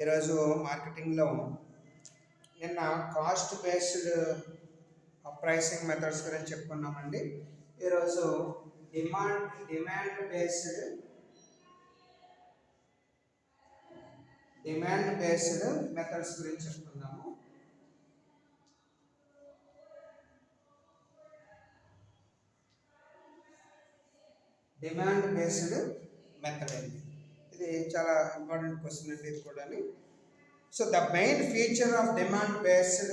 ఈరోజు మార్కెటింగ్లో నిన్న cost based pricing methods గురించి చెప్పుకున్నామండి. ఈరోజు డిమాండ్ బేస్డ్ మెథడ్స్ గురించి చెప్పుకుందాము. డిమాండ్ బేస్డ్ మెథడ్ అండి, ఇది చాలా ఇంపార్టెంట్ క్వశ్చన్ అండి ఇది కూడా. So the main feature of demand based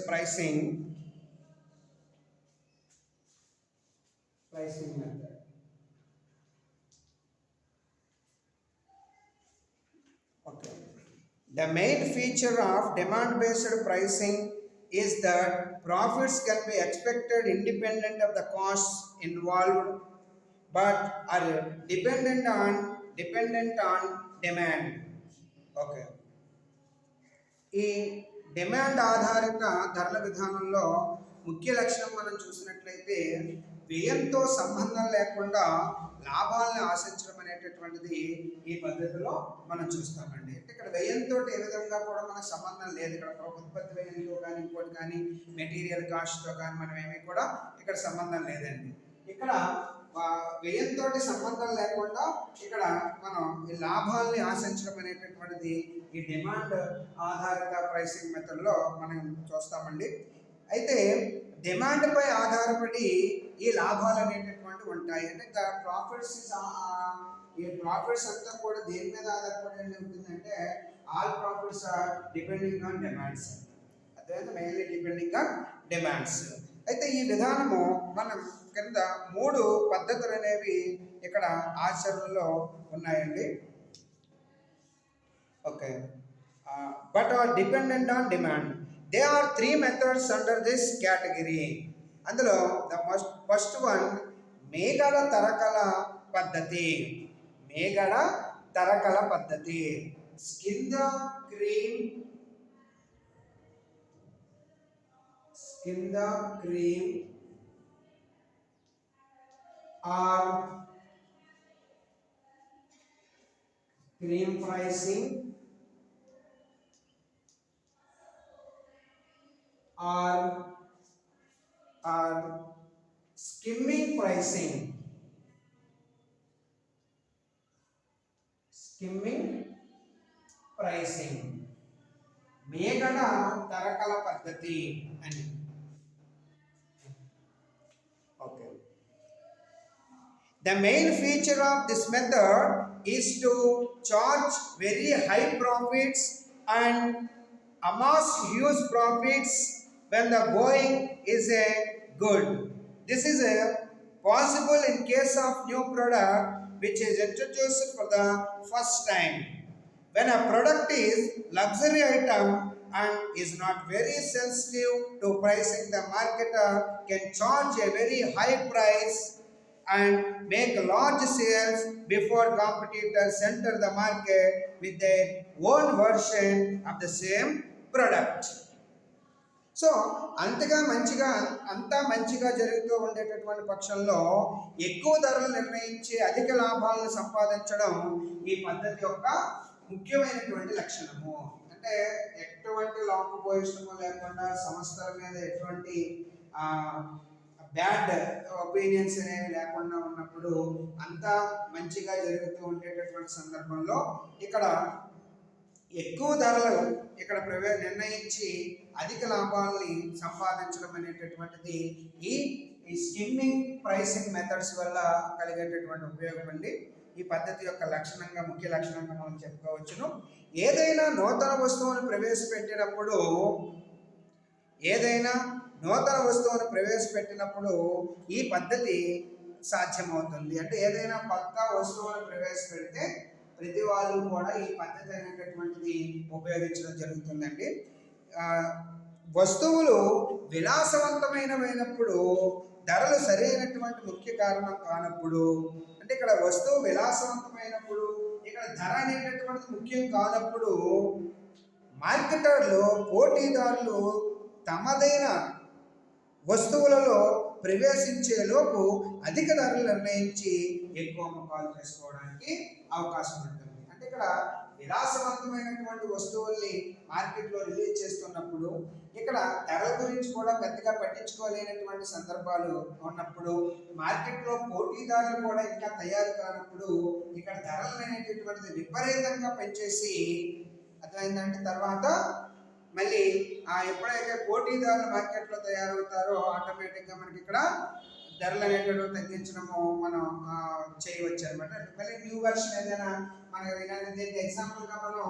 pricing method. Okay. The main feature of demand based pricing is that profits can be expected independent of the costs involved but are dependent on demand. Okay. ఈ demand ఆధారిత ధరల విధానంలో ముఖ్య లక్షణం మనం చూసినట్లయితే వ్యయంతో సంబంధం లేకుండా లాభాలను ఆశించడం అనేటటువంటిది ఈ పద్ధతిలో మనం చూస్తామండి. అంటే ఇక్కడ వ్యయంతో ఏ విధంగా కూడా మనకు సంబంధం లేదు. ఇక్కడ ఉత్పత్తి వ్యయంతో కానీ ఇంకోటి కానీ మెటీరియల్ కాస్ట్తో కానీ మనం ఏమీ కూడా ఇక్కడ సంబంధం లేదండి. ఇక్కడ వ్యయంతో సంబంధం లేకుండా ఇక్కడ మనం ఈ లాభాలని ఆశించడం అనేటటువంటిది ఈ డిమాండ్ ఆధారిత ప్రైసింగ్ మెథడ్లో మనం చూస్తామండి. అయితే డిమాండ్ పై ఆధారపడి ఈ లాభాలు అనేటటువంటివి ఉంటాయి. అంటే ఈ ప్రాఫిట్స్ అంతా కూడా దేని మీద ఆధారపడి ఉంటుందంటే all profits are depending on demands. అదే మెయిన్లీ డిపెండింగ్ ఆన్ డిమాండ్స్. అయితే ఈ విధానము మనం కింద 3 పద్ధతులు అనేవి ఇక్కడ ఆచరణలో ఉన్నాయండి. Okay, but are dependent on demand. They are 3 methods under this category. అందులో ద ఫస్ట్ వన్ మేగడ తరకల పద్ధతి. Skim the cream or cream pricing or skimming pricing. మేగడ తరకల పద్ధతి అని. Okay, the main feature of this method is to charge very high profits and amass huge profits when the going is a good. This is possible in case of new product which is introduced for the first time. When a product is luxury item and is not very sensitive to pricing, the marketer can charge a very high price and make large sales before competitors enter the market with their own version of the same product. So అంతా మంచిగా జరుగుతూ ఉండేటటువంటి పక్షంలో ఎక్కువ ధరలు నిర్ణయించి అధిక లాభాలను సంపాదించడం ఈ పద్ధతి యొక్క ముఖ్యమైనటువంటి లక్షణము. అంటే ఎటువంటి లాభపోయిష్టము లేకుండా సంస్థల మీద ఎటువంటి బ్యాడ్ ఒపీనియన్స్ అనేవి లేకుండా ఉన్నప్పుడు అంతా మంచిగా జరుగుతూ ఉండేటటువంటి సందర్భంలో ఇక్కడ ఎక్కువ ధరలు ఇక్కడ నిర్ణయించి అధిక లాభాలని సంపాదించడం అనేటటువంటిది ఈ స్కిమ్మింగ్ ప్రైసింగ్ మెథడ్స్ వల్ల కలిగేటటువంటి ఉపయోగం అండి. ఈ పద్ధతి యొక్క ముఖ్య లక్షణంగా మనం చెప్పుకోవచ్చును. ఏదైనా నూతన వస్తువును ప్రవేశపెట్టినప్పుడు ఈ పద్ధతి సాధ్యమవుతుంది. అంటే ఏదైనా కొత్త వస్తువును ప్రవేశపెడితే ప్రతి వాళ్ళు కూడా ఈ పద్ధతి అనేటటువంటిది ఉపయోగించడం జరుగుతుందండి. వస్తువులు విలాసవంతమైనప్పుడు ధరలు సరైనటువంటి ముఖ్య కారణం కానప్పుడు, అంటే ఇక్కడ వస్తువు విలాసవంతమైనప్పుడు ఇక్కడ ధర అనేటటువంటిది ముఖ్యం కానప్పుడు మార్కెటర్లు పోటీదారులు తమదైన వస్తువులలో ప్రవేశించే లోపు అధిక ధరలు నిర్ణయించి ఎక్కువ అమ్మకాలు చేసుకోవడానికి అవకాశం ఉంటుంది. అంటే అంటే ఇక్కడ విలాసవంతమైనటువంటి వస్తువుల్ని మార్కెట్లో రిలీజ్ చేస్తున్నప్పుడు ఇక్కడ ధరల గురించి కూడా పెద్దగా పట్టించుకోలేనటువంటి సందర్భాలు ఉన్నప్పుడు, మార్కెట్లో పోటీదారులు కూడా ఇంకా తయారు కానప్పుడు ఇక్కడ ధరలు అనేటటువంటిది విపరీతంగా పెంచేసి అర్థమైందంటే తర్వాత మళ్ళీ ఎప్పుడైతే పోటీదారులు మార్కెట్లో తయారవుతారో ఆటోమేటిక్గా మనకి ఇక్కడ ధరలు అనేటువంటి తగ్గించడము మనం చేయవచ్చు అనమాట. మళ్ళీ న్యూ వెర్షన్ ఏదైనా మనకి దీనికి ఎగ్జాంపుల్గా మనం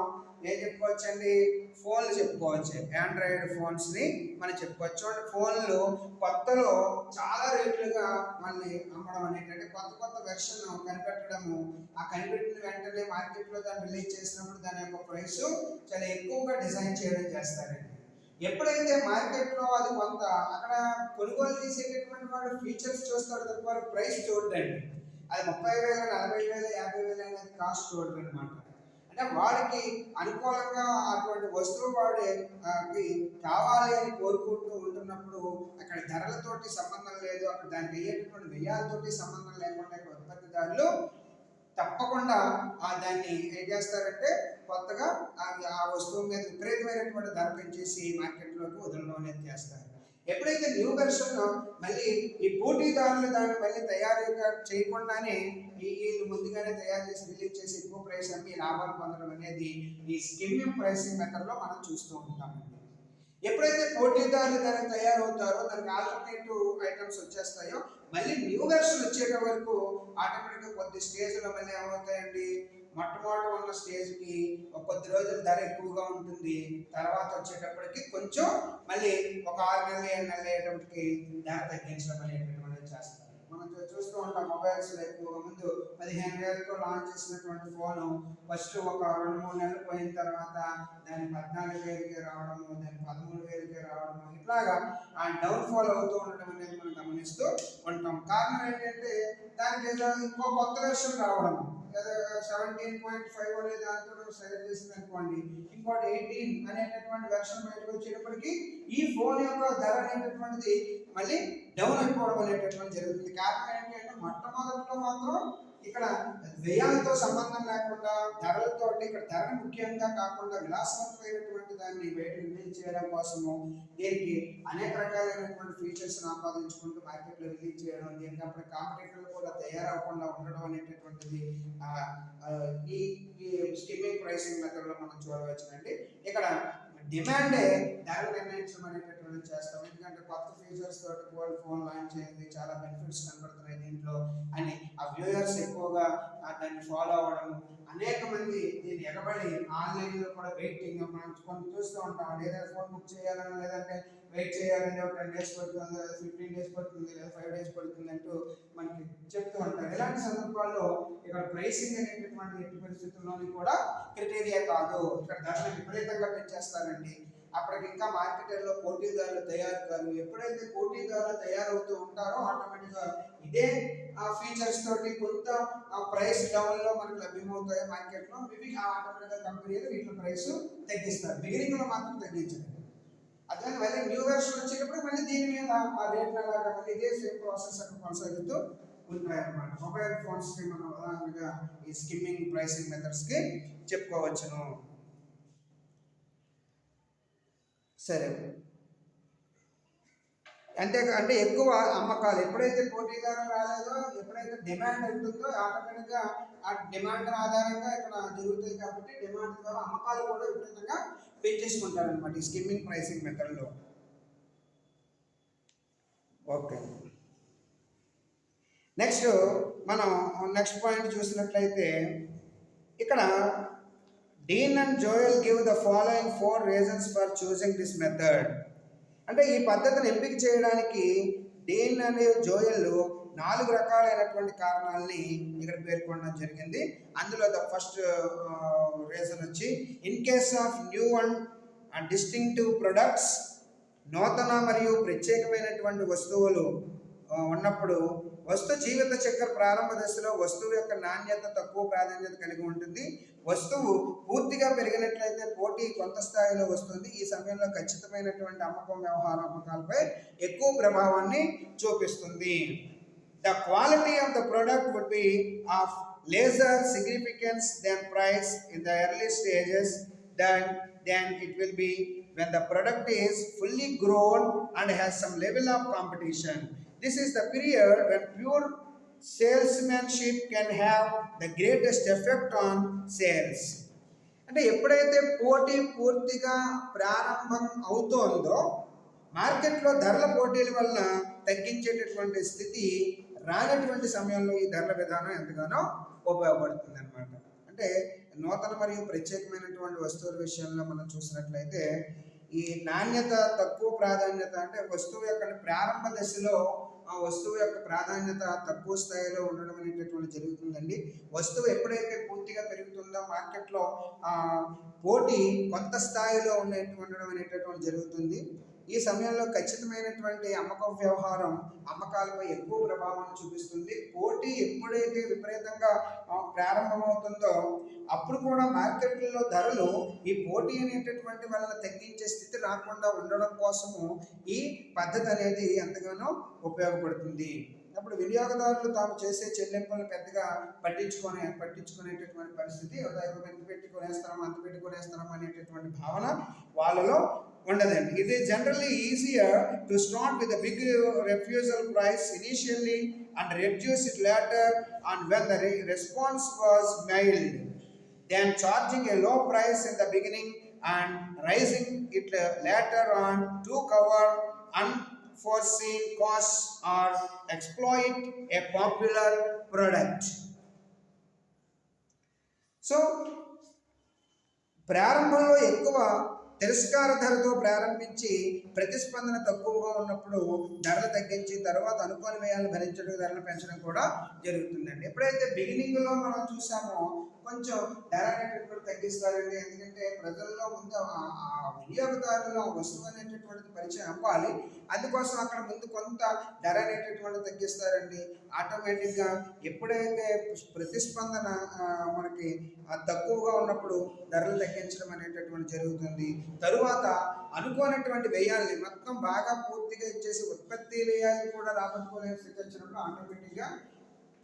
ఏం చెప్పుకోవచ్చు అండి, ఫోన్లు చెప్పుకోవచ్చు. ఆండ్రాయిడ్ ఫోన్స్ని మనం చెప్పుకోవచ్చు. ఫోన్లు కొత్తలో చాలా రేట్లుగా మళ్ళీ అమ్మడం అనేటంటే కొత్త వెర్షన్ కనిపెట్టడము, ఆ కనిపెట్టిన వెంటనే మార్కెట్లో దాన్ని రిలీజ్ చేసినప్పుడు దాని యొక్క ప్రైస్ చాలా ఎక్కువగా డిజైన్ చేయడం చేస్తారండి. ఎప్పుడైతే మార్కెట్లో అది కొంత అక్కడ కొనుగోలు చేసేటటువంటి వాడు ఫీచర్స్ చూస్తాడు తప్ప ప్రైస్ చూడండి. అది 30,000, 40,000, 50,000 అనేది కాస్ట్ చూడదు అనమాట. అంటే వాడికి అనుకూలంగా అటువంటి వస్తువు వాడి కావాలి అని కోరుకుంటూ ఉంటున్నప్పుడు అక్కడ ధరలతోటి సంబంధం లేదు, అక్కడ దానికి అయ్యేటటువంటి వ్యయాలతోటి సంబంధం లేకుండా ఉత్పత్తిదారులు తప్పకుండా దాన్ని ఏం చేస్తారంటే కొత్తగా ఆ వస్తువు మీద విపరీతమైనటువంటి ధర పెంచేసి మార్కెట్లోకి వదలడం అనేది చేస్తారు. ఎప్పుడైతే న్యూ వెర్షన్ మళ్ళీ ఈ పోటీదారులు దాన్ని మళ్ళీ తయారు చేయకుండానే వీళ్ళు ముందుగానే తయారు చేసి రిలీజ్ చేసి ఎక్కువ ప్రైస్ అమ్మి లాభాలు పొందడం అనేది ఈ స్కిమ్మింగ్ ప్రైసింగ్ మెథడ్లో మనం చూస్తూ ఉంటామండి. ఎప్పుడైతే పోటీదారులు దానికి తయారవుతారో దానికి ఆల్టర్నేటివ్ ఐటమ్స్ వచ్చేస్తాయో మళ్ళీ న్యూ వెర్షన్ వచ్చేట వరకు ఆటోమేటిక్గా కొద్ది స్టేజ్లో మళ్ళీ ఏమవుతాయండి, మొట్టమొదటి ఉన్న స్టేజ్కి కొద్ది రోజుల ధర ఎక్కువగా ఉంటుంది, తర్వాత వచ్చేటప్పటికి కొంచెం మళ్ళీ ఒక 6 నెలలు 7 నెలలు అయ్యేటప్పటికి ధర తగ్గించడం అనేటటువంటిది చేస్తారు. మనం చూస్తూ ఉంటాం మొబైల్స్లో ఎక్కువ ముందు 15,000తో లాంచ్ చేసినటువంటి ఫోను ఫస్ట్ ఒక 2-3 నెలలు పోయిన తర్వాత దాన్ని 14,000కి రావడము, దాన్ని 13,000కి రావడము, ఇట్లాగా డౌన్ ఫాల్ అవుతూ ఉండడం అనేది మనం గమనిస్తూ ఉంటాం. కారణం ఏంటంటే దానికి ఏదో ఇంకో కొత్త వెర్షన్ రావడం, లేదా 17.5 అనే దాంతో సెలెక్ట్ చేసింది అనుకోండి, ఇంకోటి 18 అనేటటువంటి వెర్షన్ బయటకు వచ్చేటప్పటికి ఈ ఫోన్ యొక్క ధర అనేటటువంటిది మళ్ళీ డౌన్ అయిపోవడం అనేటటువంటి జరుగుతుంది. కారణం ఏంటంటే మొట్టమొదటిలో మాత్రం ఇక్కడ వ్యయాలతో సంబంధం లేకుండా ధరలతో, ఇక్కడ ధరను ముఖ్యంగా కాకుండా విలాసవంతమైనటువంటి దాన్ని బయట రిలీజ్ చేయడం కోసము దీనికి అనేక రకాలైనటువంటి ఫీచర్స్ ఆపాదించుకుంటూ మార్కెట్లో రిలీజ్ చేయడం, దీనికి అప్పుడు కాంపిటేటర్లు కూడా తయారవకుండా ఉండడం అనేటటువంటిది ఈ స్కిమ్మింగ్ ప్రైసింగ్ మెథడ్లో మనం చూడవచ్చునండి. ఇక్కడ డిమాండే ధర నిర్ణయించడం అనేటటువంటి చేస్తాం. ఎందుకంటే కొత్త ఫీచర్స్ తోటి కూడా ఫోన్ లాంచ్ అయింది, చాలా బెనిఫిట్స్ కనబడుతున్నాయి దీంట్లో అని ఆ వ్యూయర్స్ ఎక్కువగా దాన్ని ఫాలో అవ్వడం, అనేక మంది దీన్ని ఎగబడి ఆన్లైన్లో కూడా వెయిటింగ్ మనం కొన్ని చూస్తూ ఉంటాం. ఏదైనా ఫోన్ బుక్ చేయాలని లేదంటే వెయిట్ చేయాలంటే ఒక 10 days పడుతుంది, లేదా 15 days పడుతుంది, లేదా 5 days పడుతుంది అంటూ మనకి చెప్తూ ఉంటారు. ఇలాంటి సందర్భాల్లో ఇక్కడ ప్రైసింగ్ అనేటటువంటి ఎట్టి పరిస్థితుల్లోని కూడా క్రైటీరియా కాదు. ఇక్కడ ధరలు విపరీతంగా పెంచేస్తారండి. అప్పటికి ఇంకా మార్కెట్లో పోటీదారులు తయారు కాదు. ఎప్పుడైతే పోటీదారులు తయారవుతూ ఉంటారో ఆటోమేటిక్గా ఇదే ఫీచర్స్ తోటి కొంత ప్రైస్ డౌన్లో మనకు లభ్యమవుతాయి మార్కెట్లో, ఇవి ఆటోమేటిక్గా కంపెనీలు వీటి ప్రైస్ తగ్గిస్తారు. బిగినింగ్లో మాత్రం తగ్గించండి. అదే మళ్ళీ న్యూ వెర్షన్ వచ్చేటప్పుడు మళ్ళీ దీని మీద ఆ రేట్ అలాగా మళ్ళీ ఇదే సేమ్ ప్రాసెస్ అక్కడ కొనసాగుతూ ఉంటాయన్నమాట. మొబైల్ ఫోన్స్కి మనం ఉదాహరణగా ఈ స్కిమ్మింగ్ ప్రైసింగ్ మెథడ్స్కి చెప్పుకోవచ్చును. సరే, అంటే ఎక్కువ అమ్మకాలు ఎప్పుడైతే పోటీదారులు రాలేదో, ఎప్పుడైతే డిమాండ్ ఉంటుందో ఆటోమేటిక్గా ఆ డిమాండ్ ఆధారంగా ఇక్కడ జరుగుతాయి. కాబట్టి డిమాండ్ ద్వారా అమ్మకాలు కూడా విపరీతంగా పెంచేసుకుంటారనమాట ఈ స్కిమ్మింగ్ ప్రైసింగ్ మెథడ్లో. ఓకే, నెక్స్ట్ పాయింట్ చూసినట్లయితే ఇక్కడ Deen and Joel give the following 4 reasons for choosing this method. అంటే ఈ పద్ధతిని ఎంపిక చేయడానికి డీన్ అనే జోయల్ 4 రకాలైనటువంటి కారణాలని ఇక్కడ పేర్కొనడం జరిగింది. అందులో ద ఫస్ట్ రీజన్ వచ్చి in case of new and distinctive products, నూతన మరియు ప్రత్యేకమైనటువంటి వస్తువులు ఉన్నప్పుడు వస్తు జీవిత చక్ర ప్రారంభ దశలో వస్తువు యొక్క నాణ్యత తక్కువ ప్రాధాన్యత కలిగి ఉంటుంది. వస్తువు పూర్తిగా పెరిగినట్లయితే పోటీ కొంత స్థాయిలో వస్తుంది. ఈ సమయంలో ఖచ్చితమైనటువంటి అమ్మకాలపై ఎక్కువ ప్రభావాన్ని చూపిస్తుంది. The quality of the product would be of lesser significance than price in the early stages, then it will be when the product is fully grown and has some level of competition. This is the period when pure salesmanship can have the greatest effect on sales. అంటే ఎప్పుడైతే పోటీ పూర్తిగా ప్రారంభం అవుతోందో మార్కెట్లో ధరల పోటీల వలన తగ్గించేటటువంటి స్థితి రానటువంటి సమయంలో ఈ ధరల విధానం ఎంతగానో ఉపయోగపడుతుంది అనమాట. అంటే నూతన మరియు ప్రత్యేకమైనటువంటి వస్తువుల విషయంలో మనం చూసినట్లయితే ఈ నాణ్యత తక్కువ ప్రాధాన్యత, అంటే వస్తువు యొక్క ప్రారంభ దశలో ఆ వస్తువు యొక్క ప్రాధాన్యత తక్కువ స్థాయిలో ఉండడం అనేటటువంటి జరుగుతుందండి. వస్తువు ఎప్పుడైతే పూర్తిగా పెరుగుతుందో మార్కెట్లో పోటీ కొంత స్థాయిలో ఉండడం అనేటటువంటి జరుగుతుంది. ఈ సమయంలో ఖచ్చితమైనటువంటి అమ్మకం వ్యవహారం అమ్మకాలపై ఎక్కువ ప్రభావాన్ని చూపిస్తుంది. పోటీ ఎప్పుడైతే విపరీతంగా ప్రారంభమవుతుందో అప్పుడు కూడా మార్కెట్లలో ధరలు ఈ పోటీ అనేటటువంటి వలన తగ్గించే స్థితి రాకుండా ఉండడం కోసము ఈ పద్ధతి అనేది ఎంతగానో ఉపయోగపడుతుంది. అప్పుడు వినియోగదారులు తాము చేసే చెల్లింపులను పెద్దగా పట్టించుకునేటటువంటి పరిస్థితి, ఎంత పెట్టి కొనేస్తాం అంత పెట్టి కొనేస్తాం అనేటటువంటి భావన వాళ్ళలో ఉండదండి. It is generally easier to start with a big refusal price initially and reduce it later and when the response was mild, than charging a low price in the beginning and raising it later on to cover unforeseen costs or exploit a popular product. So ప్రారంభంలో ఎక్కువ తిరస్కార ధరతో ప్రారంభించి ప్రతిస్పందన తక్కువగా ఉన్నప్పుడు ధరలు తగ్గించి తర్వాత అనుకోని వ్యయాలను భరించడం, ధరలు పెంచడం కూడా జరుగుతుందండి. ఎప్పుడైతే బిగినింగ్లో మనం చూసామో కొంచెం ధర అనేటటువంటి తగ్గిస్తారండి. ఎందుకంటే ప్రజల్లో ముందు ఆ వినియోగదారులు ఆ వస్తువు అనేటటువంటిది పరిచయం అవ్వాలి. అందుకోసం అక్కడ ముందు కొంత ధర అనేటటువంటిది తగ్గిస్తారండి. ఆటోమేటిక్గా ఎప్పుడైతే ప్రతిస్పందన మనకి తక్కువగా ఉన్నప్పుడు ధరలు తగ్గించడం అనేటటువంటి జరుగుతుంది. తరువాత అనుకోనటువంటి వ్యయాల్ని మొత్తం బాగా పూర్తిగా ఇచ్చేసి ఉత్పత్తి వ్యయాలు కూడా రాబట్టుకునే స్థితి వచ్చినప్పుడు ఆటోమేటిక్గా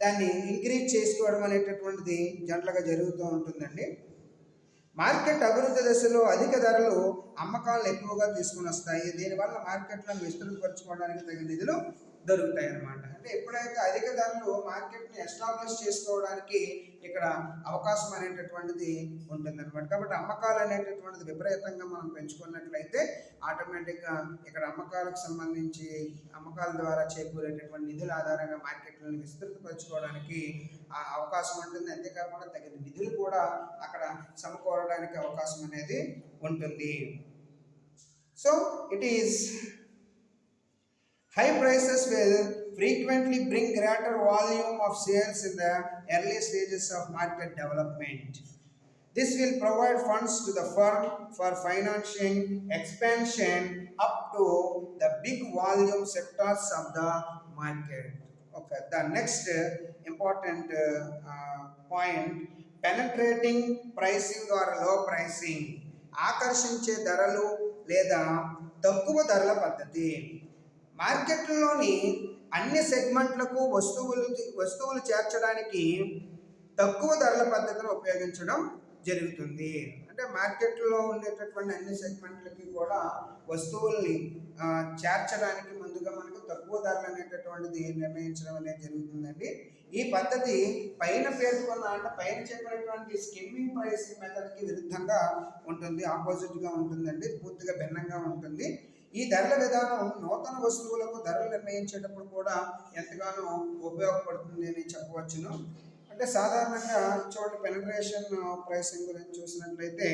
దాన్ని ఇంక్రీజ్ చేసుకోవడం అనేటటువంటిది జనరల్గా జరుగుతూ ఉంటుందండి. మార్కెట్ అభివృద్ధి దశలో అధిక ధరలు అమ్మకాలను ఎక్కువగా తీసుకుని వస్తాయి. దీనివల్ల మార్కెట్లను విస్తృతపరచుకోవడానికి తగిన నిధులు దొరుకుతాయి అన్నమాట. అంటే ఎప్పుడైతే అధిక ధరలు మార్కెట్ని ఎస్టాబ్లిష్ చేసుకోవడానికి ఇక్కడ అవకాశం అనేటటువంటిది ఉంటుందన్నమాట. కాబట్టి అమ్మకాలు అనేటటువంటిది విపరీతంగా మనం పెంచుకున్నట్లయితే ఆటోమేటిక్గా ఇక్కడ అమ్మకాలకు సంబంధించి అమ్మకాల ద్వారా చేకూరేటటువంటి నిధుల ఆధారంగా మార్కెట్లను విస్తృతపరచుకోవడానికి అవకాశం ఉంటుంది. అంతేకాకుండా తగిన నిధులు కూడా అక్కడ సమకూరడానికి అవకాశం అనేది ఉంటుంది. So it is high prices will frequently bring greater volume of sales in the early stages of market development. This will provide funds to the firm for financing expansion up to the big volume sectors of the market. Okay, the next important point, penetrating pricing or low pricing. ఆకర్షించే ధరలు లేదా తక్కువ ధరల పద్ధతి. మార్కెట్లోని అన్ని సెగ్మెంట్లకు వస్తువులు చేర్చడానికి తక్కువ ధరల పద్ధతిని ఉపయోగించడం జరుగుతుంది. అంటే మార్కెట్లో ఉండేటటువంటి అన్ని సెగ్మెంట్లకి కూడా వస్తువుల్ని చేర్చడానికి ముందుగా మనకు తక్కువ ధరలు అనేటటువంటిది నిర్ణయించడం అనేది జరుగుతుందండి. ఈ పద్ధతి పైన పేర్కొన్న అంటే పైన చెప్పినటువంటి స్కిమ్మింగ్ ప్రైసింగ్ మెథడ్కి విరుద్ధంగా ఉంటుంది, ఆపోజిట్గా ఉంటుందండి, పూర్తిగా భిన్నంగా ఉంటుంది. ఈ ధరల విధానం నూతన వస్తువులకు ధరలు నిర్ణయించేటప్పుడు కూడా ఎంతగానో ఉపయోగపడుతుంది అని చెప్పవచ్చును. అంటే సాధారణంగా చూడండి, పెనట్రేషన్ ప్రైసింగ్ గురించి చూసినట్లయితే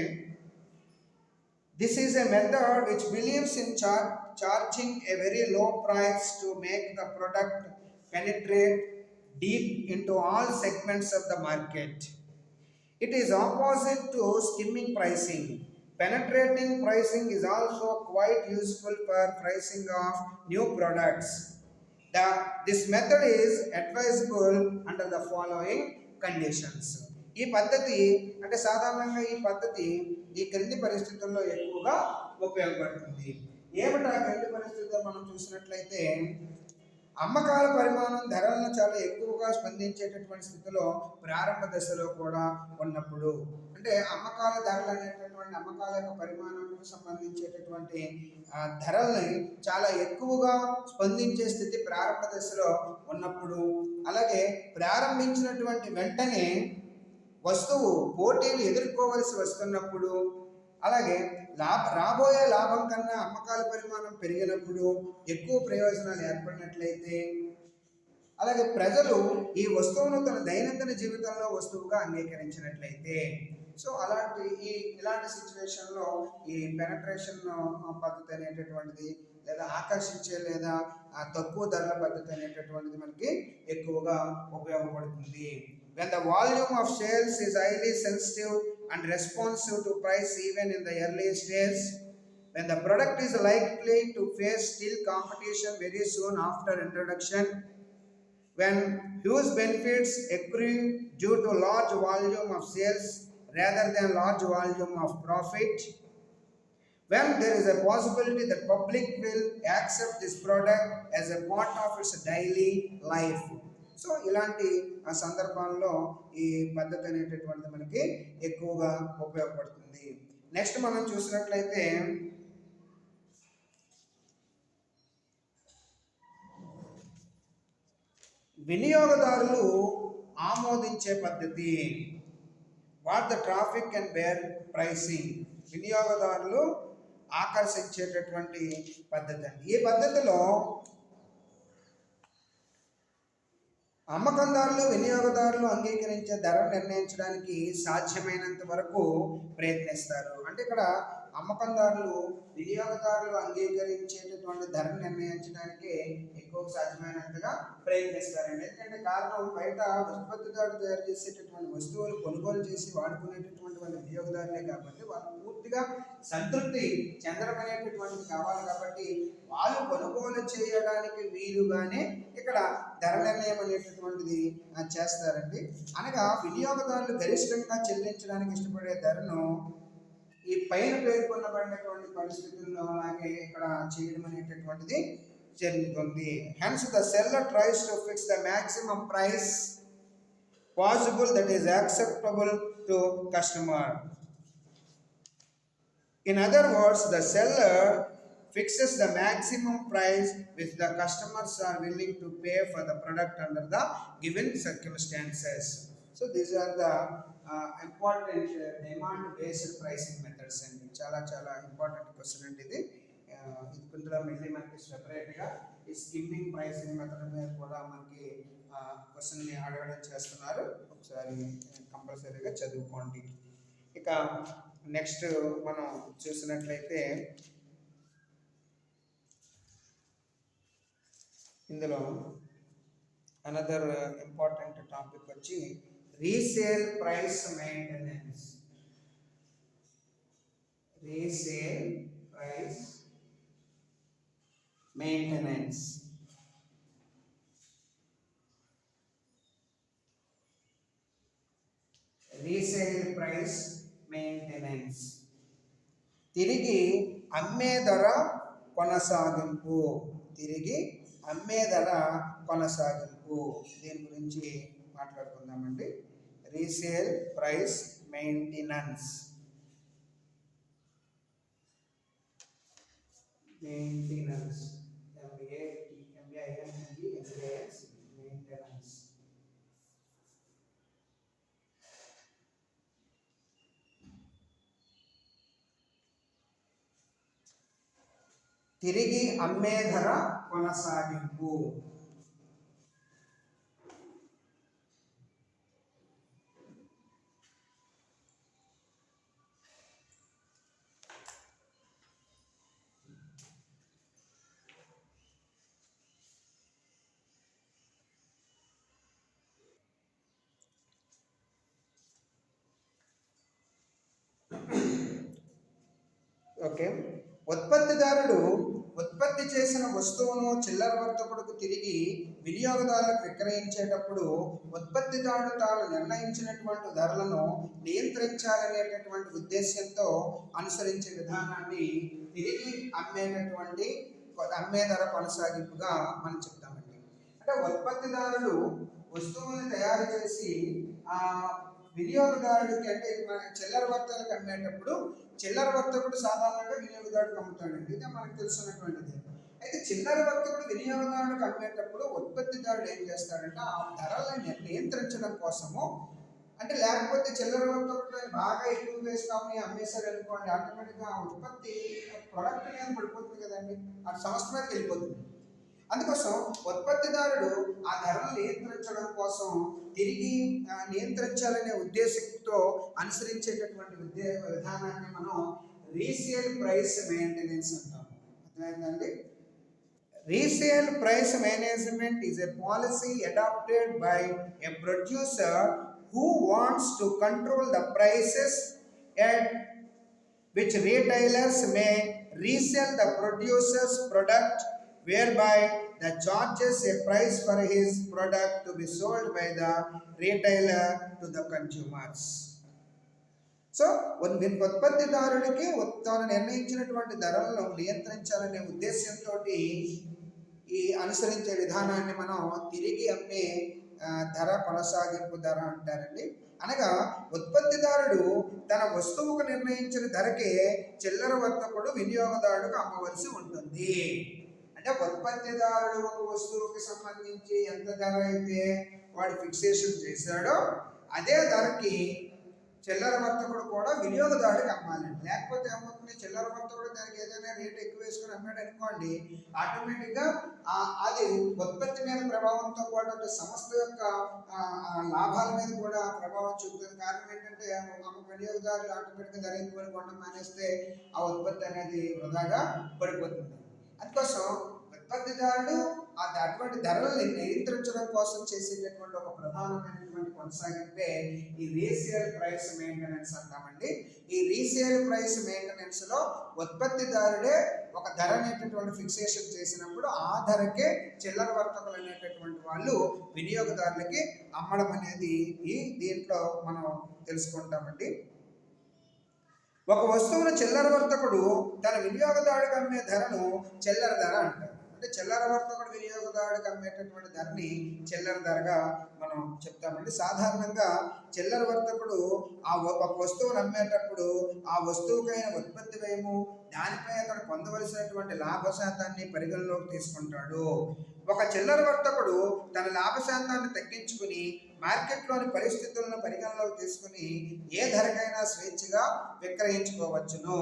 this is a method which believes in charging a very low price to make the product penetrate deep into all segments of the market. It is opposite to skimming pricing. Penetrating pricing is also quite useful for pricing of new products. This method is advisable under the following conditions. ఈ పద్ధతి అంటే సాధారణంగా ఈ పద్ధతి ఈ క్రింది పరిస్థితుల్లో ఎక్కువగా ఉపయోగపడుతుంది. ఏమిటా క్రింది పరిస్థితుల్లో మనం చూసినట్లయితే అమ్మకాల పరిమాణం ధరలను చాలా ఎక్కువగా స్పందించేటటువంటి స్థితిలో ప్రారంభ దశలో కూడా ఉన్నప్పుడు, అంటే అమ్మకాల ధరలు అనేటటువంటి అమ్మకాల యొక్క పరిమాణంకు సంబంధించేటటువంటి ధరల్ని చాలా ఎక్కువగా స్పందించే స్థితి ప్రారంభ దశలో ఉన్నప్పుడు, అలాగే ప్రారంభించినటువంటి వెంటనే వస్తువు పోటీలు ఎదుర్కోవలసి వస్తున్నప్పుడు, అలాగే రాబోయే లాభం కన్నా అమ్మకాల పరిమాణం పెరిగినప్పుడు, ఎక్కువ ప్రయోజనాలు ఏర్పడినట్లయితే, అలాగే ప్రజలు ఈ వస్తువును తన దైనందిన జీవితంలో వస్తువుగా అంగీకరించినట్లయితే, సో ఇలాంటి సిచ్యువేషన్లో ఈ పెనట్రేషన్ పద్ధతి అనేటటువంటిది, లేదా ఆకర్షించే లేదా తక్కువ ధరల పద్ధతి అనేటటువంటిది మనకి ఎక్కువగా ఉపయోగపడుతుంది. When the volume of sales is highly sensitive and responsive to price even in the early stage, when the product is likely to face still competition very soon after introduction, when huge benefits accrue due to large volume of sales rather than large volume of profit, when there is a possibility that public will accept this product as a part of its daily life. So ఇలాంటి సందర్భాల్లో ఈ పద్ధతి అనేటటువంటిది మనకి ఎక్కువగా ఉపయోగపడుతుంది. Next మనం చూసినట్లయితే వినియోగదారులు ఆమోదించే పద్ధతి, what the traffic and bear pricing. వినియోగదారులు ఆకర్షించేటటువంటి పద్ధతి అండి. ఈ పద్ధతిలో అమ్మకందారులు వినియోగదారులు అంగీకరించే ధర నిర్ణయించడానికి సాధ్యమైనంత వరకు ప్రయత్నిస్తారు. అంటే ఇక్కడ అమ్మకందారులు వినియోగదారులు అంగీకరించేటటువంటి ధర నిర్ణయించడానికి ఎక్కువ సాధ్యమైనంతగా ప్రయత్నిస్తారండి. ఎందుకంటే కారణం, బయట ఉత్పత్తిదారులు తయారు చేసేటటువంటి వస్తువులు కొనుగోలు చేసి వాడుకునేటటువంటి వాళ్ళ వినియోగదారులే కాబట్టి వాళ్ళు పూర్తిగా సంతృప్తి చెందడమనేటటువంటిది కావాలి. కాబట్టి వాళ్ళు కొనుగోలు చేయడానికి వీలుగానే ఇక్కడ ధర నిర్ణయం అనేటటువంటిది చేస్తారండి. అనగా వినియోగదారులు గరిష్టంగా చెల్లించడానికి ఇష్టపడే ధరను ఈ పైన పేర్కొనబడినటువంటి పరిస్థితుల్లో అలాగే ఇక్కడ చేయడం అనేటటువంటిది జరుగుతుంది. Hence the seller tries to fix the maximum price possible that is acceptable to customer. In other words, the seller fixes the maximum price which the customers are willing to pay for the product under the given circumstances. So these are the important demand based pricing methods and చాలా important question అండి ఇది. ఇందులో మళ్ళీ మనకి సెపరేట్గా ఈ skimming pricing method మీద కూడా మనకి క్వశ్చన్ని అడగడం చేస్తున్నారు. ఒకసారి కంపల్సరీగా చదువుకోండి. ఇక నెక్స్ట్ మనం చూసినట్లయితే ఇందులో అనదర్ ఇంపార్టెంట్ టాపిక్ వచ్చి resale price maintenance. Resale price maintenance. Resale price maintenance. తిరిగి అమ్మే ధర కొనసాగింపు. తిరిగి అమ్మే ధర కొనసాగింపు దీని గురించి మాట్లాడుకుందామండి. Resale price maintenance. Maintenance maintenance. తిరిగి అమ్మే ధర కొనసాగింపు. ఓకే, ఉత్పత్తిదారుడు ఉత్పత్తి చేసిన వస్తువును చిల్లర వర్తకుడుకు తిరిగి వినియోగదారులకు విక్రయించేటప్పుడు ఉత్పత్తిదారుడు తాను నిర్ణయించినటువంటి ధరలను నియంత్రించాలనేటటువంటి ఉద్దేశంతో అనుసరించే విధానాన్ని తిరిగి అమ్మే ధర కొనసాగింపుగా మనం చెప్తామండి. అంటే ఉత్పత్తిదారుడు వస్తువుల్ని తయారు చేసి ఆ వినియోగదారుడికి, అంటే మన చిల్లర వర్తకులకు అమ్మేటప్పుడు చిల్లర వర్తకుడు సాధారణంగా వినియోగదారుడికి అమ్ముతాడండి, ఇది మనకు తెలుసున్నటువంటిది. అయితే చిల్లర వర్తకుడు వినియోగదారుడికి అమ్మేటప్పుడు ఉత్పత్తిదారుడు ఏం చేస్తాడంటే ఆ ధరలను నియంత్రించడం కోసము, అంటే లేకపోతే చిల్లర వర్తకుడు బాగా ఎక్కువ వేస్తామని అమ్మేశారు అనుకోండి, ఆటోమేటిక్గా ఆ ఉత్పత్తి ప్రొడక్ట్ మీద పడిపోతుంది కదండి, ఆ సంస్థ మీదకి వెళ్ళిపోతుంది. అందుకోసం ఉత్పత్తిదారుడు ఆ ధరలు నియంత్రించడం కోసం తిరిగి నియంత్రించాలనే ఉద్దేశంతో అనుసరించేటటువంటి విధానాన్ని మనం రీసేల్ ప్రైస్ మెయింటెనెన్స్ అంటాము. అర్థమైందండి? Resale price management is a policy adopted by a producer who wants to control the prices at which retailers may resell the producer's product, whereby the charges a price for his product to be sold by the retailer to the consumers. So ఉత్పత్తిదారుడికి తాను నిర్ణయించినటువంటి ధరలను నియంత్రించాలనే ఉద్దేశంతో ఈ అనుసరించే విధానాన్ని మనం తిరిగి అమ్మే ధర కొనసాగింపు ధర అంటారండి. అనగా ఉత్పత్తిదారుడు తన వస్తువుకు నిర్ణయించిన ధరకే చిల్లర వర్తకుడు వినియోగదారుడికి అమ్మవలసి ఉంటుంది. అంటే ఉత్పత్తిదారుడు ఒక వస్తువుకి సంబంధించి ఎంత ధర అయితే వాడు ఫిక్సేషన్ చేశాడో అదే ధరకి చిల్లర వర్తకుడు కూడా వినియోగదారుడికి అమ్మాలండి. లేకపోతే ఏమవుతుంది, చిల్లర వర్తకుడు దానికి ఏదైనా రేటు ఎక్కువ వేసుకుని అమ్మాడు అనుకోండి, ఆటోమేటిక్గా అది ఉత్పత్తి మీద ప్రభావంతో పాటు సంస్థ యొక్క లాభాల మీద కూడా ప్రభావం చూపుతుంది. కారణం ఏంటంటే వినియోగదారులు ఆటోమేటిక్గా ధర ఎక్కువ కొనడం మానేస్తే ఆ ఉత్పత్తి అనేది వృధాగా పడిపోతుంది. అందుకోసం ఉత్పత్తిదారుడు అటువంటి ధరల్ని నియంత్రించడం కోసం చేసేటటువంటి ఒక ప్రధానమైనటువంటి కొనసాగింపే ఈ రీసేల్ ప్రైస్ మెయింటెనెన్స్ అంటామండి. ఈ రీసేల్ ప్రైస్ మెయింటెనెన్స్ లో ఉత్పత్తిదారుడే ఒక ధర అనేటటువంటి ఫిక్సేషన్ చేసినప్పుడు ఆ ధరకే చిల్లర వర్తకులు అనేటటువంటి వాళ్ళు వినియోగదారులకి అమ్మడం అనేది ఈ దీంట్లో మనం తెలుసుకుంటామండి. ఒక వస్తువును చిల్లర వర్తకుడు తన వినియోగదారుడికి అమ్మే ధరను చిల్లర ధర అంటారు. అంటే చిల్లర వర్తకుడు వినియోగదారుడికి అమ్మేటటువంటి ధరని చిల్లర ధరగా మనం చెప్తామండి. సాధారణంగా చిల్లర వర్తకుడు ఒక వస్తువును అమ్మేటప్పుడు ఆ వస్తువుకైన ఉత్పత్తి వ్యయము, దానిపై అతడు పొందవలసినటువంటి లాభ శాతాన్ని పరిగణలోకి తీసుకుంటాడు. ఒక చిల్లర వర్తకుడు తన లాభ శాతాన్ని తగ్గించుకుని మార్కెట్లోని పరిస్థితులను పరిగణలోకి తీసుకుని ఏ ధరకైనా స్వేచ్ఛగా విక్రయించుకోవచ్చును.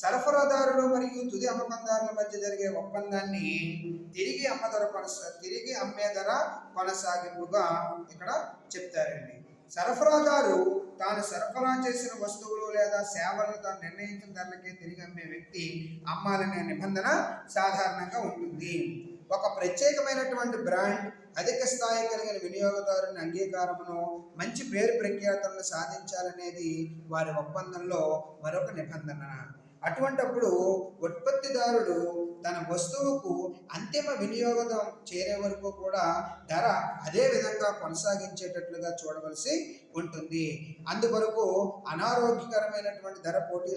సరఫరాదారుడు మరియు తుది అమ్మకందారుల మధ్య జరిగే ఒప్పందాన్ని తిరిగి అమ్మే ధర కొనసాగింపుగా ఇక్కడ చెప్తారండి. సరఫరాదారు తాను సరఫరా చేసిన వస్తువులు లేదా సేవలను తాను నిర్ణయించిన ధరలకే తిరిగి అమ్మే వ్యక్తి అమ్మాలనే నిబంధన సాధారణంగా ఉంటుంది. ఒక ప్రత్యేకమైనటువంటి బ్రాండ్ అధిక స్థాయి కలిగిన వినియోగదారుని అంగీకారమును, మంచి పేరు ప్రఖ్యాతలను సాధించాలనేది వారి ఒప్పందంలో మరొక నిబంధన. అటువంటప్పుడు ఉత్పత్తిదారుడు తన వస్తువుకు అంతిమ వినియోగం చేరే వరకు కూడా ధర అదే విధంగా కొనసాగించేటట్లుగా చూడవలసి ఉంటుంది. అందుకొరకు అనారోగ్యకరమైనటువంటి ధర పోటీ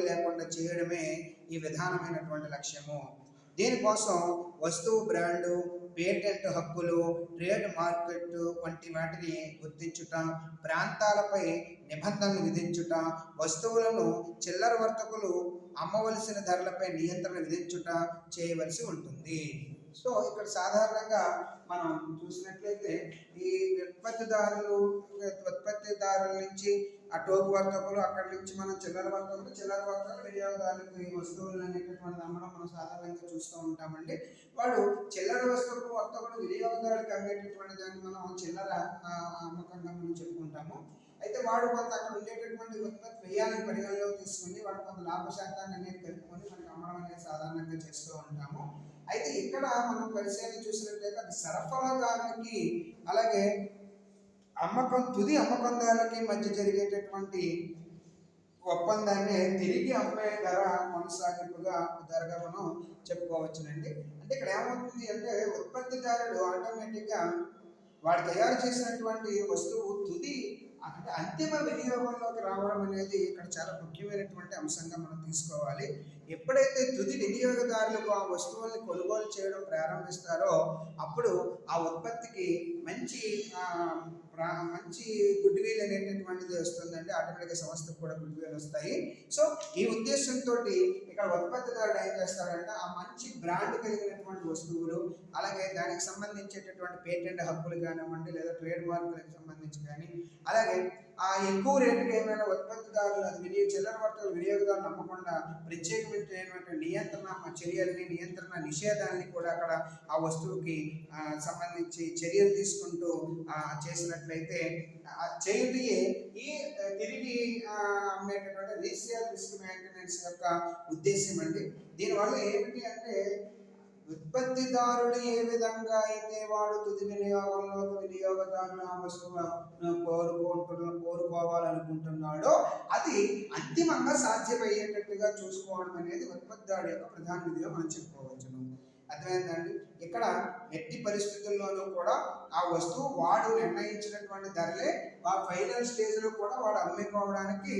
లేకుండా చేయడమే ఈ విధానమైనటువంటి లక్ష్యము. దీనికోసం వస్తువు బ్రాండు, పేటెంట్ హక్కులు, ట్రేడ్ మార్కెట్ వంటి వాటిని గుర్తించుట, ప్రాంతాలపై నిబంధనలు విధించుట, వస్తువులను చిల్లర వర్తకులు అమ్మవలసిన ధరలపై నియంత్రణ విధించుట చేయవలసి ఉంటుంది. సో ఇక్కడ సాధారణంగా మనం చూసినట్లయితే ఈ ఉత్పత్తిదారుల నుంచి ఆ టోకు వర్తకులు, అక్కడి నుంచి మనం చిల్లర వర్తకులు వినియోగదారులకు ఈ వస్తువులు అనేటటువంటి అమ్మడం మనం సాధారణంగా చూస్తూ ఉంటామండి. వాడు చిల్లర వర్తకుడు వినియోగదారుడికి అమ్మేటటువంటి దాన్ని మనం చిల్లర అమ్మకంగా మనం చెప్పుకుంటాము. అయితే వాడు కొంత అక్కడ ఉండేటటువంటి ఉత్పత్తి వ్యయాన్ని పరిగణలోకి తీసుకుని వాడు కొంత లాభ శాతాన్ని అనేది కలుపుకొని మనకి అమ్మడం అనేది సాధారణంగా చేస్తూ ఉంటాము. అయితే ఇక్కడ మనం పరిశీలన చూసినట్లయితే అది సరఫరాదారునికి అలాగే తుది అమ్మకందారులకి మధ్య జరిగేటటువంటి ఒప్పందాన్ని తిరిగి అమ్మే ధర కొనసాగింపుగా ధరగా మనం చెప్పుకోవచ్చునండి. అంటే ఇక్కడ ఏమవుతుంది అంటే ఉత్పత్తిదారుడు ఆటోమేటిక్గా వాడు తయారు చేసినటువంటి వస్తువు తుది అంటే అంతిమ వినియోగంలోకి రావడం అనేది ఇక్కడ చాలా ముఖ్యమైనటువంటి అంశంగా మనం తీసుకోవాలి. ఎప్పుడైతే తుది వినియోగదారులకు ఆ వస్తువుల్ని కొనుగోలు చేయడం ప్రారంభిస్తారో అప్పుడు ఆ ఉత్పత్తికి మంచి మంచి గుడ్ విల్ అనేటటువంటిది వస్తుందండి. ఆటోమేటిక్గా సంస్థకు కూడా గుడ్ విల్ వస్తాయి. సో ఈ ఉద్దేశంతో ఇక్కడ ఉత్పత్తిదారుడు ఏం చేస్తాడంటే ఆ మంచి బ్రాండ్ కలిగినటువంటి వస్తువులు, అలాగే దానికి సంబంధించేటటువంటి పేటెంట్ హక్కులు కానివ్వండి, లేదా ట్రేడ్ మార్కులకు సంబంధించి కానీ, అలాగే ఆ ఎక్కువ రేటుకి ఏమైనా ఉత్పత్తిదారులు అది చిల్లర వర్తకులు వినియోగదారులు నమ్మకుండా ప్రత్యేకమైనటువంటి నియంత్రణ చర్యలని, నియంత్రణ నిషేధాన్ని కూడా అక్కడ ఆ వస్తువుకి సంబంధించి చర్యలు తీసుకుంటూ చేసినట్లయితే చేయుటయే ఈ తిరిగి అమ్మేటటువంటి రీసేల్ రిస్క్ మెయింటెనెన్స్ యొక్క ఉద్దేశం అండి. దీనివల్ల ఏమిటి అంటే ఉత్పత్తిదారుడు ఏ విధంగా అయితే వాడు తుది వినియోగదారులు ఆ వస్తువును కోరుకోవాలనుకుంటున్నాడో అది అంతిమంగా సాధ్యమయ్యేటట్టుగా చూసుకోవడం అనేది ఉత్పత్తిదారుడు యొక్క ప్రధాన విధిగా మనం చెప్పుకోవచ్చును. అర్థమైందండి. ఇక్కడ ఎట్టి పరిస్థితుల్లోనూ కూడా ఆ వస్తువు వాడు నిర్ణయించినటువంటి ధరలే ఫైనల్ స్టేజ్లో కూడా వాడు అమ్ముకోవడానికి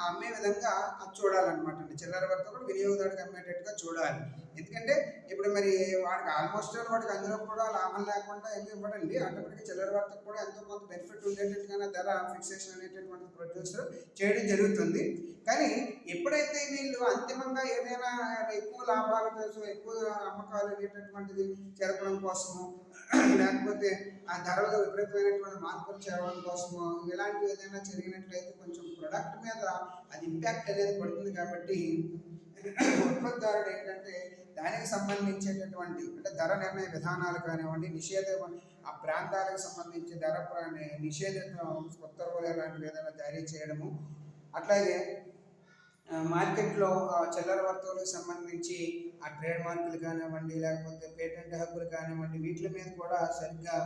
అమ్మే విధంగా చూడాలన్నమాట అండి. చిల్లర వర్తకుడు వినియోగదారుడికి అమ్మేటట్టుగా చూడాలి. ఎందుకంటే ఇప్పుడు మరి వాడికి ఆల్మోస్ట్ వాడికి అందులో కూడా లాభం లేకుండా ఏమి ఇవ్వడండి. ఆటోమేటిక్గా చిల్లర వర్తకు కూడా ఎంతో కొంత బెనిఫిట్ ఉండేటట్టుగానే ధర ఫిక్సేషన్ అనేటటువంటి ప్రొడ్యూసర్ చేయడం జరుగుతుంది. కానీ ఎప్పుడైతే వీళ్ళు అంతిమంగా ఏదైనా ఎక్కువ లాభాల కోసం, ఎక్కువ అమ్మకాలు అనేటటువంటిది జరపడం కోసము, లేకపోతే ఆ ధరలో విపరీతమైనటువంటి మార్పులు చేయడం కోసము ఇలాంటివి ఏదైనా జరిగినట్లయితే కొంచెం ప్రొడక్ట్ మీద అది ఇంపాక్ట్ అనేది పడుతుంది. కాబట్టి ఉత్పత్తిదారుడు ఏంటంటే దానికి సంబంధించేటటువంటి అంటే ధర నిర్ణయ విధానాలు కానివ్వండి, ఆ ప్రాంతాలకు సంబంధించి ధర నిషేధిత ఉత్తర్వులు లాంటివి ఏదైనా జారీ చేయడము, అట్లాగే మార్కెట్లో చిల్లర వర్తకులకు సంబంధించి ఆ ట్రేడ్ మార్కులు కానివ్వండి, లేకపోతే పేటెంట్ హక్కులు కానివ్వండి, వీటి మీద కూడా సరిగ్గా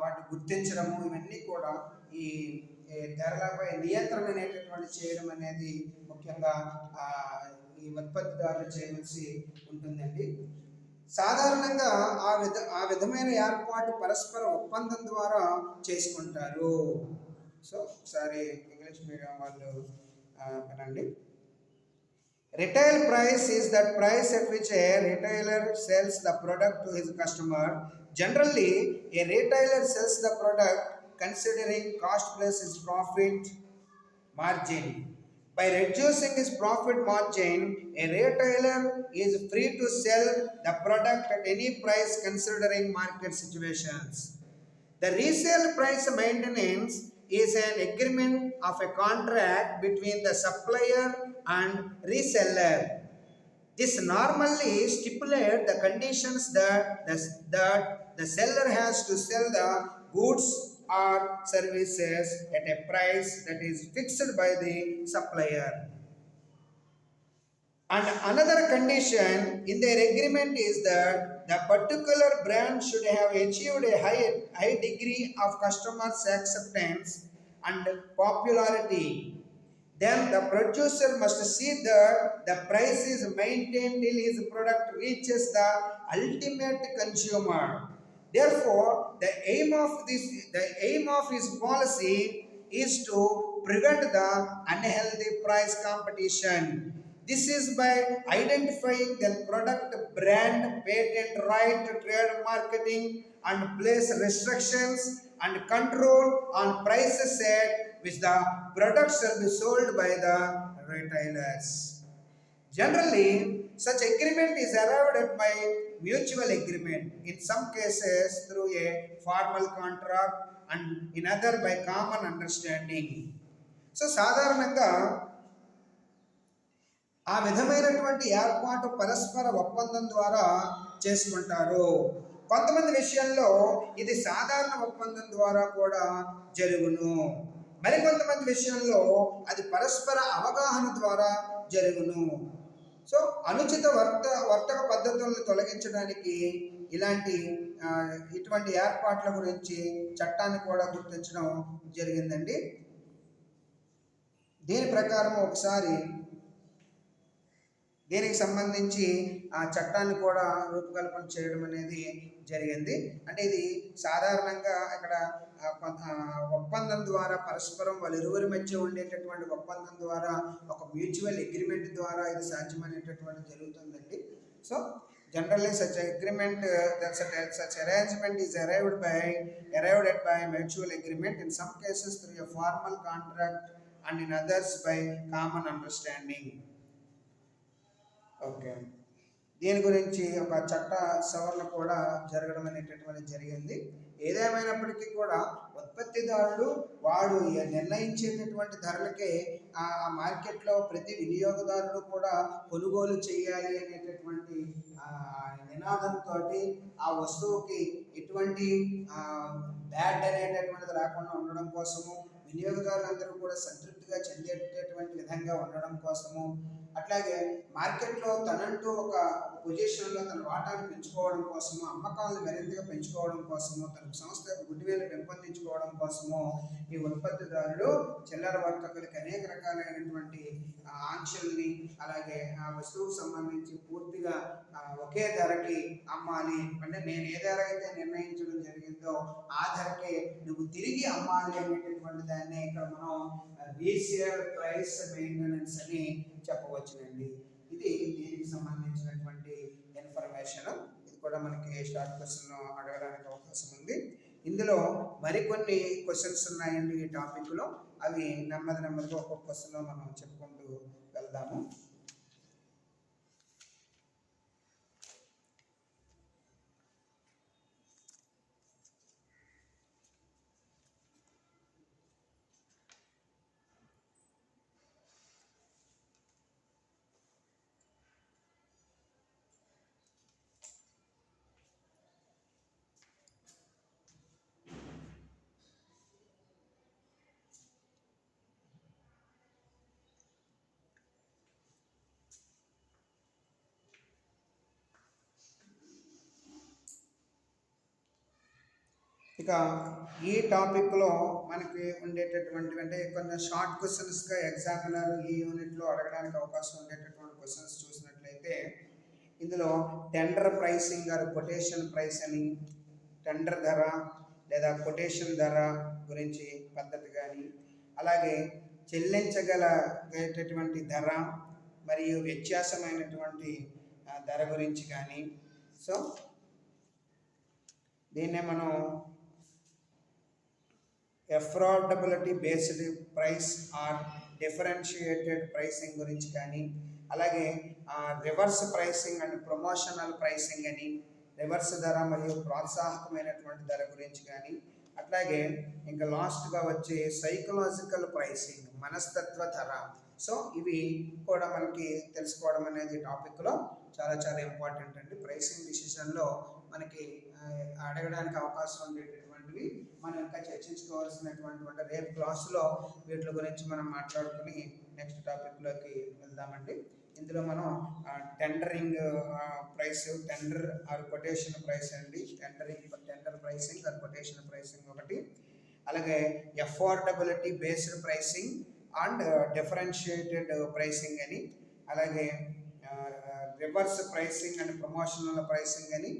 వాటిని గుర్తించడము, ఇవన్నీ కూడా ఈ ధరలపై నియంత్రణ అనేటటువంటి చేయడం అనేది ముఖ్యంగా ఈ ఉత్పత్తిదారులు చేయవలసి ఉంటుందండి. సాధారణంగా ఆ విధమైన ఏర్పాటు పరస్పర ఒప్పందం ద్వారా చేసుకుంటారు. సో ఒకసారి ఇంగ్లీష్ మీడియం వాళ్ళు వినండి. Retail price is that price at which a retailer sells the product to his customer. Generally, a retailer sells the product considering cost plus his profit margin. By reducing his profit margin, a retailer is free to sell the product at any price considering market situations. The resale price maintenance is an agreement of a contract between the supplier and reseller. This normally stipulates the conditions that the seller has to sell the goods or services at a price that is fixed by the supplier. And another condition in their agreement is that the particular brand should have achieved a high degree of customers' acceptance and popularity. Then the producer must see that the price is maintained till his product reaches the ultimate consumer. Therefore, the aim of his policy is to prevent the unhealthy price competition. This is by identifying the product, brand, patent right, trade marketing, and place restrictions and control on prices set which the products shall be sold by the retailers. Generally, such agreement is arrived at by mutual agreement, in some cases through a formal contract and in other by common understanding. So, సాధారణంగా ఆ విధమైనటువంటి ఏర్పాటు పరస్పర ఒప్పందం ద్వారా చేసుకుంటారు. కొంతమంది విషయంలో ఇది సాధారణ ఒప్పందం ద్వారా కూడా జరుగును. మరికొంతమంది విషయంలో అది పరస్పర అవగాహన ద్వారా జరుగును. సో అనుచిత వర్తక పద్ధతులను తొలగించడానికి ఇటువంటి ఏర్పాట్ల గురించి చట్టాన్ని కూడా గుర్తించడం జరిగిందండి. దీని ప్రకారం ఒకసారి దీనికి సంబంధించి ఆ చట్టాన్ని కూడా రూపకల్పన చేయడం అనేది జరిగింది. అంటే ఇది సాధారణంగా ఇక్కడ ఒప్పందం ద్వారా పరస్పరం వాళ్ళ ఇరువురి మధ్య ఉండేటటువంటి ఒప్పందం ద్వారా ఒక మ్యూచువల్ అగ్రిమెంట్ ద్వారా ఇది సాధ్యమనేటటువంటి జరుగుతుందండి. So generally such agreement such arrangement is arrived at by mutual agreement, in some cases through a formal contract and in others by common understanding. Okay, దీని గురించి ఒక చట్ట సవరణ కూడా జరగడం అనేటటువంటి జరిగింది. ఏదేమైనప్పటికీ కూడా ఉత్పత్తిదారుడు వాడు నిర్ణయించేటటువంటి ధరలకే ఆ మార్కెట్లో ప్రతి వినియోగదారుడు కూడా కొనుగోలు చేయాలి అనేటటువంటి నినాదంతో ఆ వస్తువుకి ఎటువంటి బ్యాడ్ అనేటటువంటిది రాకుండా ఉండడం కోసము, వినియోగదారులందరూ కూడా సంతృప్తిగా చెందేటటువంటి విధంగా ఉండడం కోసము, అట్లాగే మార్కెట్లో తనంటూ ఒక పొజిషన్లో తన వాటాను పెంచుకోవడం కోసము, అమ్మకాలను మరింతగా పెంచుకోవడం కోసము, తన సంస్థ యొక్క గుడ్డివేలు పెంపొందించుకోవడం కోసము ఈ ఉత్పత్తిదారుడు చిల్లర వర్తకులకి అనేక రకాలైనటువంటి ఆంక్షల్ని, అలాగే ఆ వస్తువుకు సంబంధించి పూర్తిగా ఒకే ధరకి అమ్మాలి, అంటే నేను ఏ ధర అయితే నిర్ణయించడం జరిగిందో ఆ ధరకే నువ్వు తిరిగి అమ్మాలి అనేటటువంటి దాన్ని ఇక్కడ మనం రీసేల్ ప్రైస్ మెయింటెనెన్స్ అని చెప్పవచ్చునండి. ఇది దీనికి సంబంధించినటువంటి ఇన్ఫర్మేషన్. ఇది కూడా మనకి స్టార్ట్ క్వశ్చన్ అడగడానికి అవకాశం ఉంది. ఇందులో మరికొన్ని క్వశ్చన్స్ ఉన్నాయండి ఈ టాపిక్లో. అవి నెమ్మదిగా ఒక్కొక్క క్వశ్చన్లో మనం చెప్పుకుంటూ వెళ్దాము. ఇక ఈ టాపిక్లో మనకి ఉండేటటువంటి అంటే కొన్ని షార్ట్ క్వశ్చన్స్గా ఎగ్జామినర్ ఈ యూనిట్లో అడగడానికి అవకాశం ఉండేటటువంటి క్వశ్చన్స్ చూసినట్లయితే, ఇందులో tender pricing or quotation price అని, టెండర్ ధర లేదా కొటేషన్ ధర గురించి పద్ధతి కానీ, అలాగే చెల్లించగలిగేటటువంటి ధర మరియు వ్యత్యాసమైనటువంటి ధర గురించి కానీ, సో దీన్నే మనం affordability based price or differentiated pricing గురించి కానీ, అలాగే reverse pricing and promotional pricing అని, రివర్స్ ధర మరియు ప్రోత్సాహకమైనటువంటి ధర గురించి కానీ, అట్లాగే ఇంకా లాస్ట్గా వచ్చే సైకలాజికల్ ప్రైసింగ్, మనస్తత్వ ధర. సో ఇవి కూడా మనకి తెలుసుకోవడం అనేది టాపిక్లో చాలా ఇంపార్టెంట్ అండి. ప్రైసింగ్ డిసిషన్లో మనకి అడగడానికి అవకాశం ఉండేటటువంటివి మనం ఇంకా చర్చించుకోవాల్సినటువంటి రేపు క్లాసులో వీటి గురించి మనం మాట్లాడుకుని నెక్స్ట్ టాపిక్లోకి వెళ్దామండి. ఇందులో మనం tendering price, tender or quotation price అండి, tender pricing or quotation pricing ఒకటి, అలాగే affordability based pricing and differentiated pricing అని, అలాగే reverse pricing and promotional pricing అని,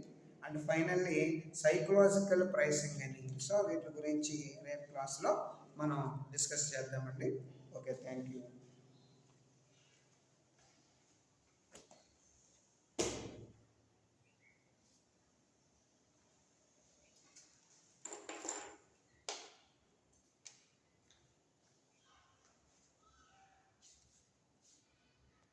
అండ్ ఫైనల్లీ సైకలాజికల్ ప్రైసింగ్ అని. సో వీటి గురించి రేపు క్లాస్లో మనం డిస్కస్ చేద్దామండి. Okay, thank you.